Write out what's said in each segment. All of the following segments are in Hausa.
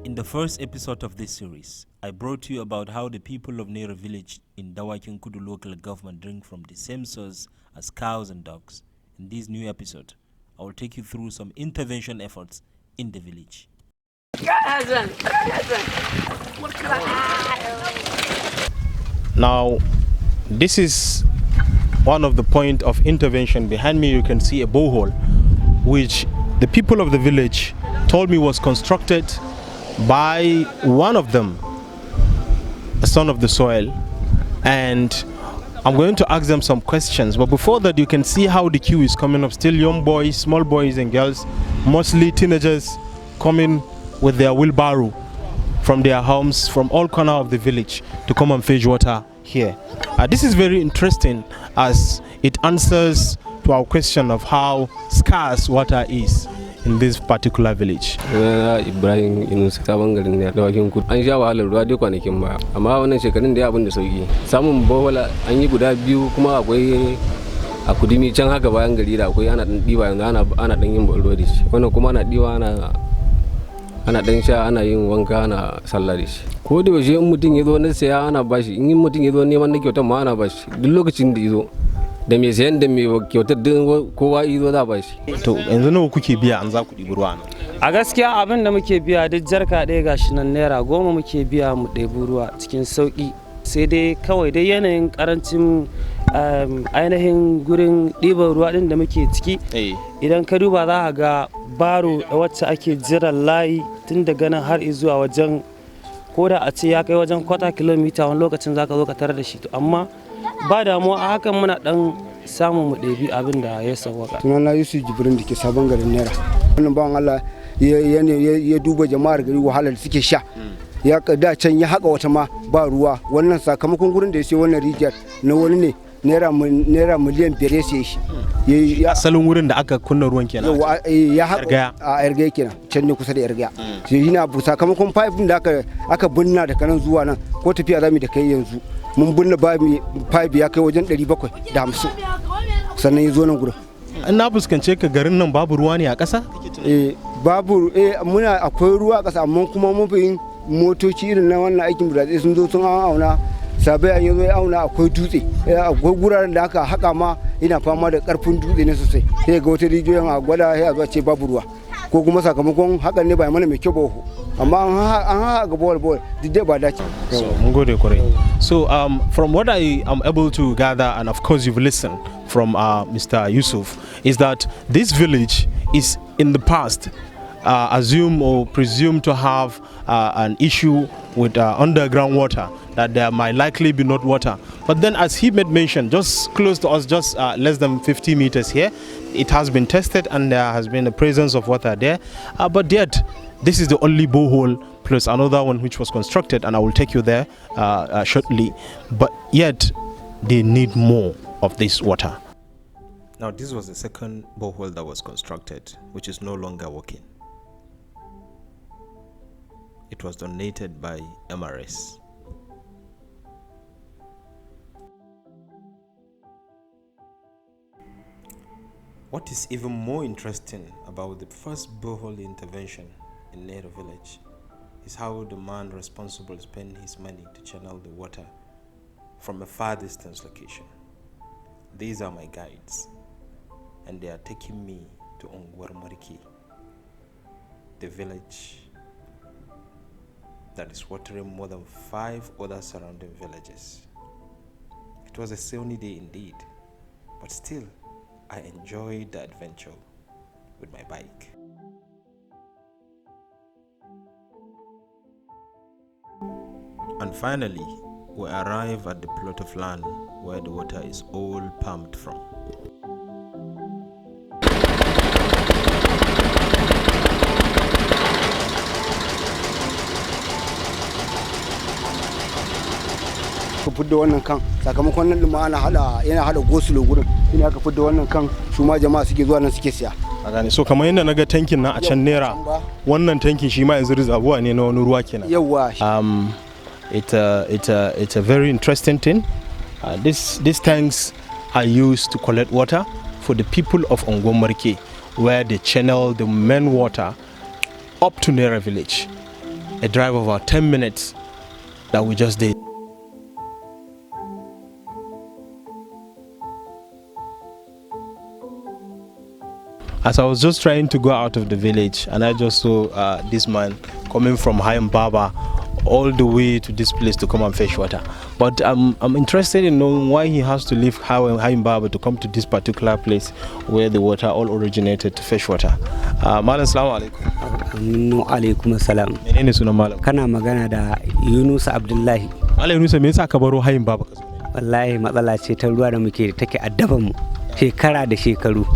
In the first episode of this series, I brought you about how the people of Nera Village in Dawakin Kudu local government drink from the same source as cows and dogs. In this new episode, I will take you through some intervention efforts in the village. Now, this is one of the point of intervention. Behind me you can see a borehole which the people of the village told me was constructed by one of them, a son of the soil, and I'm going to ask them some questions. But before that, you can see how the queue is coming up. Still young boys, small boys and girls, mostly teenagers, coming with their wheelbarrow from their homes, from all corners of the village to come and fetch water here. This is very interesting as it answers to our question of how scarce water is in this particular village. Ibrahim Inus sabon garin ne Dawakin Kudu. An sha wahalar ruwa dai kwanakin ba, amma wannan shekarun da abin da sauki. Samun bohola an yi guda biyu, kuma akwai a kudumi can haka bayan gari da akwai ana dan diba yanzu ana dan yin ruwa da shi. Wannan kuma ana diwa ana dan sha, ana yin wanka, ana sallah da shi. Ko da yaushe in mutum ya zo na saya ana bashi, in mutum ya zo neman na kyautar ma ana bashi. Duk lokacin da ya zo da mai sayan da mai kyautar din kowa izo za ba shi. To yanzu nawa kuke biya an za ku ɗibi ruwa? A gaskiya abin da muke biya duk jarka ɗaya gashi nan naira 10 muke biya mu ɗebi ruwa cikin sauƙi. Sai dai kawai dai yanayin karancin ainihin gurin ɗiban ruwa ɗin da muke ciki. Idan ka duba za ka ga baro da wacce ake jiran layi tun daga nan har zuwa wajen, ko da a ce ya kai wajen kwata kilomita wani lokacin za ka zo ka tarar da shi. Amma ba damuwa a hakan muna dan samun mu ɗebi abin da ya sauwaka. Sunana Yusuf Jibrin da ke sabon garin Nera. Wannan bawan Allah ya duba jama'ar gari wahalar da suke sha. Ya da can ya haka wata ma ba ruwa. Wannan sakamakon gurin da ya sai wannan rijiyar na wani ne naira miliyan 5 ya sai shi. Asalin wurin da aka kunna ruwan kenan. Ya haka a Ergaya kenan, can ne kusa da Ergaya. Sai yana sakamakon pipe din da aka binna daga nan zuwa nan, ko tafiya zamu da kai yanzu. Mun binne pipe ya kai wajen 750 sannan ya zo nan gurin. Na fuskance ka garin nan babu ruwa ne a ƙasa? Babu, muna akwai ruwa a ƙasa, amma kuma mafi motoci irin na wannan aikin burtsatse sun zo sun auna sabai an yazo ya auna akwai dutse, akwai guraren da aka haƙa ma ina fama da ƙarfin dutse ne sosai, sai ga wata rijiyoyin a gwada sai a zuwa ce babu ruwa, ko kuma sakamakon hakan ne ba mana mai kyau ba, amma an haƙa bawal duk ba dace. So from what I am able to gather, and of course you've listened from Mr. Yusuf, is that this village is in the past assumed or presumed to have an issue with underground water, that there might likely be not water. But then, as he made mention, just close to us, just less than 50 meters here, it has been tested and there has been a presence of water there. But yet, this is the only borehole plus another one which was constructed, and I will take you there shortly. But yet, they need more of this water. Now, this was the second borehole that was constructed, which is no longer working. It was donated by MRS. What is even more interesting about the first borehole intervention in Nera Village is how the man responsible spent his money to channel the water from a far distance location. These are my guides, and they are taking me to Ongwarmariki, the village that is watering more than 5 other surrounding villages. It was a sunny day indeed, but still I enjoyed the adventure with my bike. And finally, we arrive at the plot of land where the water is all pumped from. Ka fidda wannan kan sakamakon nan ma yana hada gosulo gurin, ina ka fidda wannan kan su ma jama'a suke zuwa nan suke siya. A gane, so kamar yadda naga tankin nan a can Nera, wannan tankin shi ma yanzu rizabuwa ne na wani ruwa kenan. Yawa. It's a very interesting thing. These tanks are used to collect water for the people of Ongwarmariki, where they channel the main water up to Nera Village. a drive of about 10 minutes that we just did. As I was just trying to go out of the village, and I just saw this man coming from Haim Baba all the way to this place to come and fetch water. But I'm interested in knowing why he has to leave Haim Baba to come to this particular place where the water all originated to fetch water. Malam, salamu alaikum. Aminu alaikum salam. Menene sunan malam? Kana magana da Yunus Abdullahi. Malam Yunus, me yasa ka baro Haim Baba ka zo? Wallahi matsala ce ta ruwa da muke take addaban mu shekara da shekaru.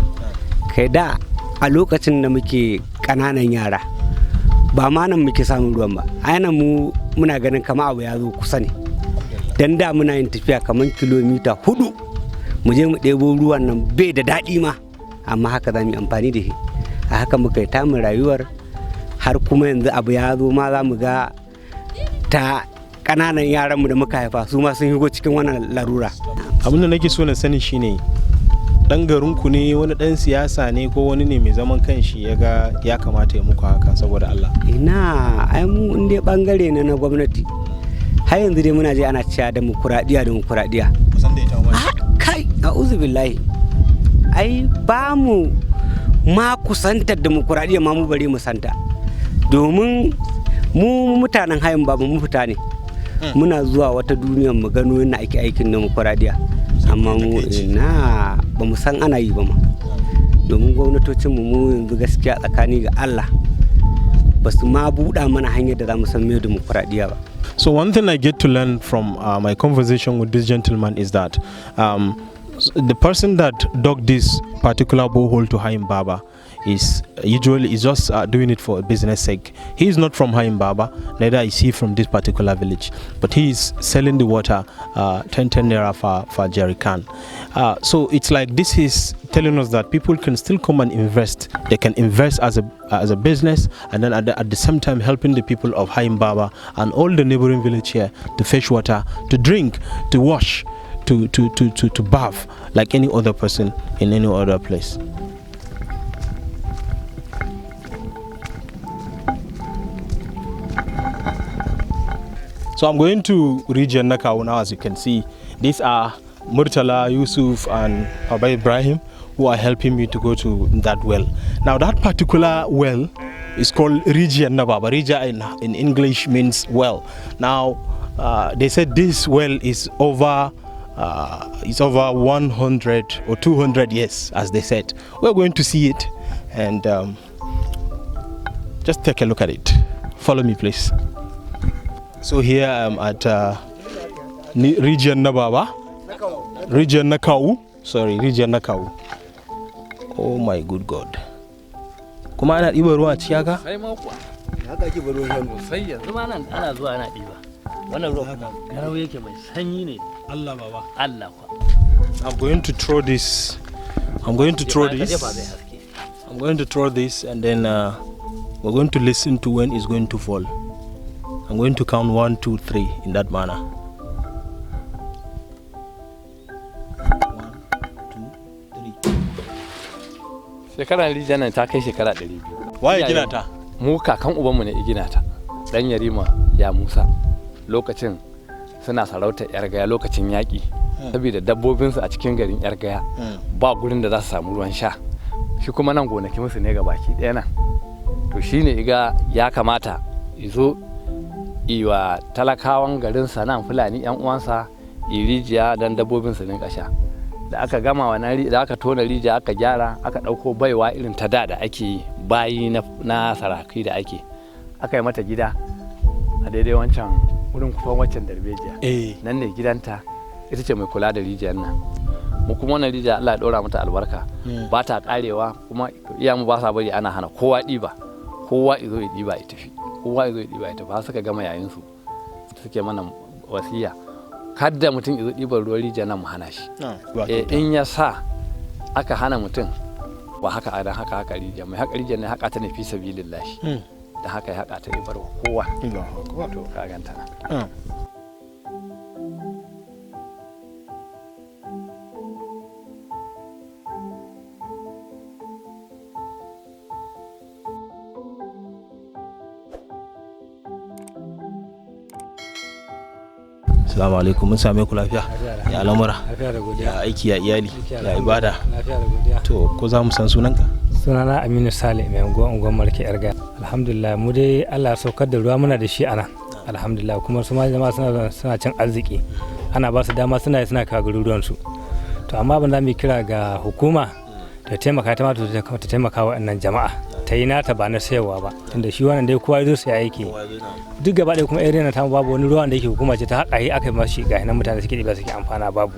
Kai da a lokacin da muke kananan yara ba ma nan muke samun ruwan ba, ainihin mu muna ganin kama abu ya zo kusa ne, dan da muna yin tafiya kamar kilomita 4 mu je mu ɗebo ruwan nan bai da daɗi ma, amma haka za mu yi amfani da shi. A haka muka yi tamun rayuwar har kuma yanzu abu ya zo ma za mu ga ta ƙananan yaranmu da muka haifa su ma sun shigo cikin wannan larura. Abin da nake so na sani shine dan garinku ne, wani dan siyasa ne, ko wani ne mai zaman kanshi ya ga ya kamata ya muku haka saboda Allah? Ina ai mu in dai bangare ne na gwamnati har yanzu dai muna je ana cewa demokuraɗiyya kusan da ita wani kai a'udhu billahi, ai ba mu ma kusantar demokuraɗiyya ma mu bari mu santa, domin mu mutanen Hayin Baba mu fita ne muna zuwa wata duniyar mu gano yana ake aikin demokuraɗiyya, amma mu ina ba mu san ana yi ba ma, domin gwamnatocin mu yanzu gaskiya tsakani ga Allah ba su ma buɗa mana hanyar da za mu san me demokuraɗiyya ba. So one thing I get to learn from my conversation with this gentleman is that the person that dug this particular borehole to Haim Baba is usually just doing it for business sake. He is not from Haim Baba, neither is he from this particular village, but he is selling the water 10 naira for jerry can. So it's like this is telling us that people can still come and invest. They can invest as a business, and then at the same time helping the people of Haim Baba and all the neighboring village here to fetch water, to drink, to wash, to bath like any other person in any other place. So I'm going to region Kawo now. As you can see, these are Murtala, Yusuf and Baba Ibrahim who are helping me to go to that well. Now that particular well is called Region Nababa. Rija in English means well. Now they said this well is over 100 or 200 years, as they said. We're going to see it and just take a look at it. Follow me, please. So here I'm at region Nababa, region Nakau, region Nakau. Oh my good God. Kuma ana ɗiba ruwa a ciki haka? Sai ma kuwa. Haka ake baro ruwan sai yanzu ma nan ana zuwa ana ɗiba. Wannan ruwa kuma garau yake mai sanyi ne. Allah baba. Allah kwa. I'm going to throw this. I'm going to throw this and then we're going to listen to when it's going to fall. I'm going to count 1, 2, 3 in that manner. 1, 2, 3. Shekarar rijiyar nan ta kai shekara 200. Waye gina ta? Mu kakan ubanmu ne gina ta. Dan Yarima ya Musa. Lokacin suna sarautar Yargaya lokacin yaƙi. Saboda dabbobinsu a cikin garin Yargaya ba gurin da za su samu ruwan sha. Shi kuma nan gonakin musu ne gabaki ɗaya nan. To shine iga ya kamata izo iwa talakawan garin sanan Fulani yan uwansa irijiya dan dabbobin su rinka sha. Da aka gama wannan da aka tona rijiya aka gyara aka dauko baiwa irin ta da ake yi bayi na saraki da ake yi mata gida a daidai wancan wurin kufan waccan darbejiya nan ne gidanta ita ce mai kula da rijiyar nan mu kuma wannan rijiya Allah ya dora mata albarka ba ta karewa kuma iyamu ba sa bari ana hana kowa diba kowa izo ya diba ya tafi kowa izo ya diba ya tafi har suka gama yayin su suke mana wasiya kada mutum izo diban ruwan rijiya nan mu hana shi in ya sa aka hana mutum ba haka adan haka rijiya mai haka rijiya ne haka ta ne fi sabilillahi da haka ya haka ta ibar kowa to ka ganta Assalamu alaikum, mun same ku lafiya? Ya lamura? Ya aiki, ya iyali, ya ibada? To, ko za mu san sunanka? Sunana Aminu Sale mai unguwar Marke Yarga. Alhamdulillah mu dai Allah saukar da ruwa muna da shi a nan. Alhamdulillah kuma su ma jama'a suna cin arziki. Ana ba su dama suna kawo garuruwan su. To amma ban za mu kira ga hukuma ta taimaka ta taimaka wa wannan jama'a. Ta yi nata ba na sayarwa ba. Tunda shi wannan dai kowa zai sai yake. Duk gaba ɗaya kuma area na ta babu wani ruwan da yake hukuma ce ta haƙa yi aka yi shi ga nan mutane suke ɗiba suke amfana babu.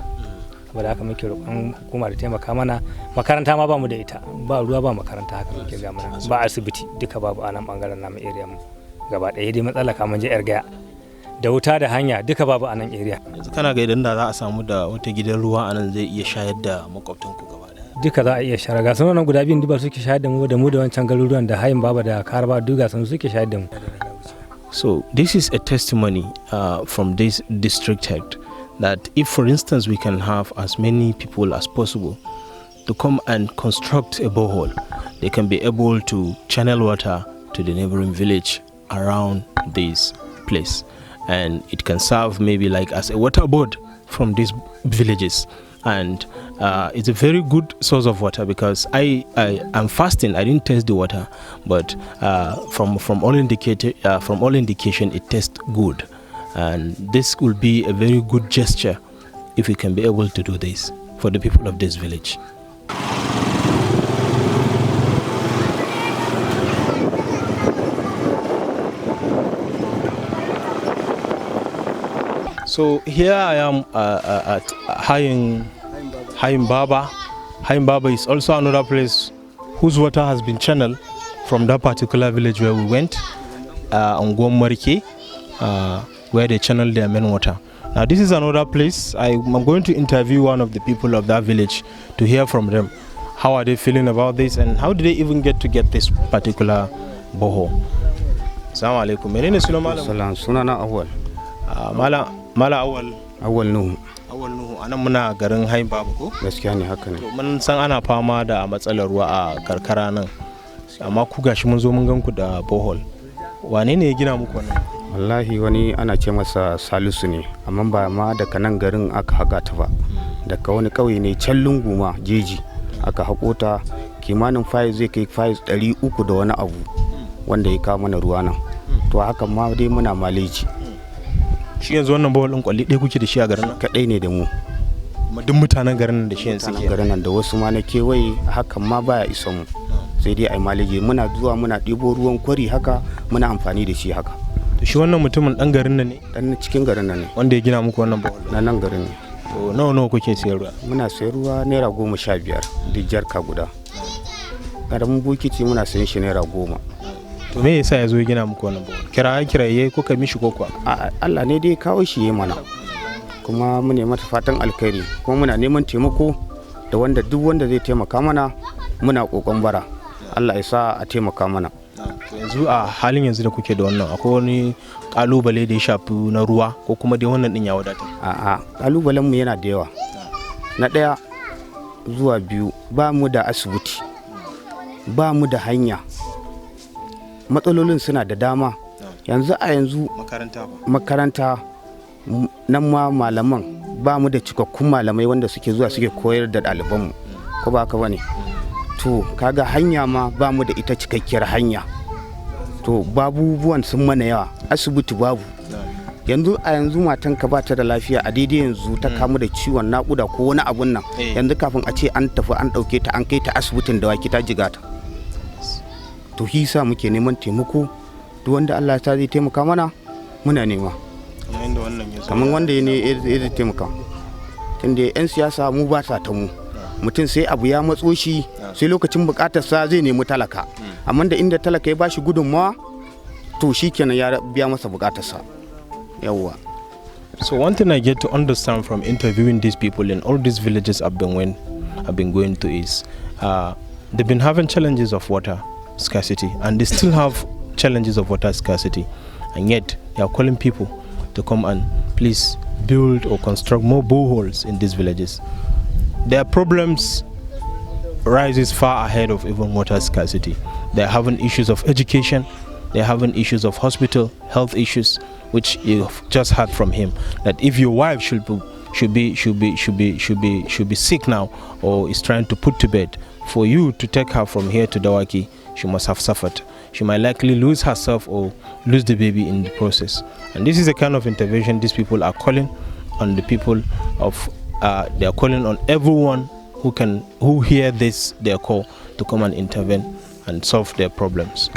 Saboda haka muke roƙon hukuma da taimaka mana, makaranta ma bamu da ita, ba ruwa ba makaranta, haka muke ga mana, ba asibiti duka babu a nan bangaren namu area mu gaba ɗaya dai matsala kamar je yar gaya da wuta da hanya duka babu a nan area. Yanzu kana ga idan da za a samu da wata gidan ruwa a nan zai iya shayar da makwabtanku gaba ɗaya? Duka za a iya shayar, ga sunan guda biyun duba suke shayar da mu da wancan garuruwan da hayin baba da karaba duka sun suke shayar da mu. So this is a testimony from this district head that if, for instance, we can have as many people as possible to come and construct a borehole, they can be able to channel water to the neighboring village around this place, and it can serve maybe like as a water board from these villages, and it's a very good source of water because I am fasting. I didn't taste the water, but from all indication it tastes good. And this will be a very good gesture if we can be able to do this for the people of this village. So here I am at Hayin Baba. Hayin Baba is also another place whose water has been channeled from that particular village where we went, on Marke, where they channel their main water. Now this is another place. I'm going to interview one of the people of that village to hear from them. How are they feeling about this and how did they even get this particular borehole? Assalamu alaikum. Menene sunan malam? Salam, sunana Awal. Mala Awal. Awal Nuhu. Awal Nuhu. Anan muna garin Hayin Baba ko? Gaskiya ne haka ne. To mun san ana fama da matsalar ruwa a karkara nan. Amma ku gashi mun zo mun gan ku da borehole. Wane ne ya gina muku wannan? Wallahi wani ana ce masa Salisu ne, amma ba ma daga nan garin aka haƙa ta ba. Daga wani ƙauye ne can lungu ma jeji aka haƙo ta, kimanin fayis zai kai fayis 300 da wani abu wanda ya kawo mana ruwa nan. To hakan ma dai muna maleji. Shi yanzu wannan borehole ɗin kwalli ɗaya kuke da shi a garin nan? Kaɗai ne da mu. Duk mutanen garin nan da shi yanzu suke? Garin nan da wasu ma na kewaye hakan ma baya isa mu. Sai dai ai maleji, muna zuwa muna ɗibo ruwan kwari haka muna amfani da shi haka. Shi wannan mutumin dan garin nan ne? Dan cikin garin nan ne. Wanda ya gina muku wannan borehole? Na nan garin ne. To nawa kuke sayarwa? Muna sayarwa naira 15 duk jarka guda. Karamin bokiti muna sayan shi naira 10. To me yasa ya zo ya gina muku wannan borehole? Kiraye kuka mishi ko kuwa? Allah ne dai kawo shi ya mana. Kuma mu ne mata fatan alkhairi, kuma muna neman taimako da wanda duk wanda zai taimaka mana muna kokon bara. Allah ya sa a taimaka mana. Yanzu a halin yanzu da kuke da wannan akwai wani kalubale da ya shafi na ruwa ko kuma dai wannan din ya wadata? Kalubalen mu yana da yawa. Na ɗaya zuwa 2 ba mu da asibiti, ba mu da hanya, matsalolin suna da dama. Yanzu makaranta nan ma malaman ba mu da cikakkun malamai wanda suke zuwa suke koyar da ɗalibanmu, ko ba ka bane? To kaga hanya ma ba mu da ita cikakkiyar hanya. To babubuwan sun mana yawa, asibiti babu. Yanzu matan ka bata da lafiya a daidai yanzu ta kamu da ciwon nakuda ko wani abun nan, yanzu kafin a ce an tafi an dauke ta an kai ta asibitin Dawaki ta jigata. To hisa muke neman taimako, duk wanda Allah ta zai taimaka mana muna nema. Kamar wanda ya taimaka. Tunda 'yan siyasa mu ba sa ta mu. Mutum sai abu ya matso shi sai lokacin bukatarsa zai nemi talaka, amma da inda talaka ya bashi gudunmawa to shikenan ya biya masa bukatarsa. Yawwa. So one thing I get to understand from interviewing these people in all these villages I've been going to is they've been having challenges of water scarcity, and they still have challenges of water scarcity, and yet they are calling people to come and please build or construct more boreholes in these villages. Their problems rises far ahead of even water scarcity. They're having issues of education, they're having issues of hospital, health issues, which you've just heard from him, that if your wife should be sick now or is trying to put to bed, for you to take her from here to Dawaki, she must have suffered. She might likely lose herself or lose the baby in the process. And this is the kind of intervention these people are calling on the people of. They are calling on everyone who hear this their call to come and intervene and solve their problems.